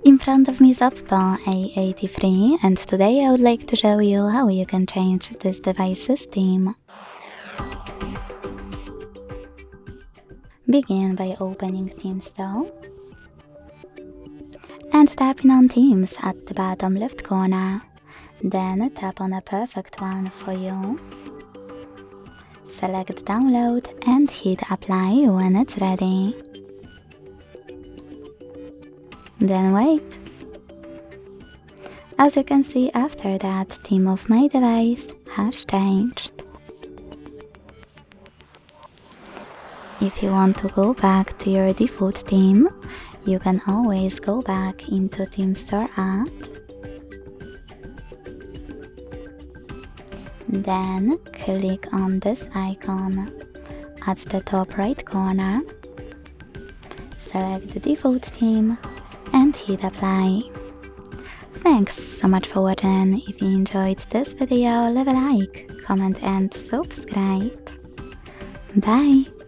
In front of me is OPPO A83, and today I would like to show you how you can change this device's theme. Begin by opening Theme Store and tapping on Themes at the bottom left corner. Then tap on a perfect one for you. Select Download and hit Apply when it's ready. Then wait. As you can see, after that, theme of my device has changed. If you want to go back to your default theme, you can always go back into Theme Store app. Then click on this icon at the top right corner. Select the default theme and hit apply. Thanks so much for watching. If you enjoyed this video, leave a like, comment and subscribe. Bye!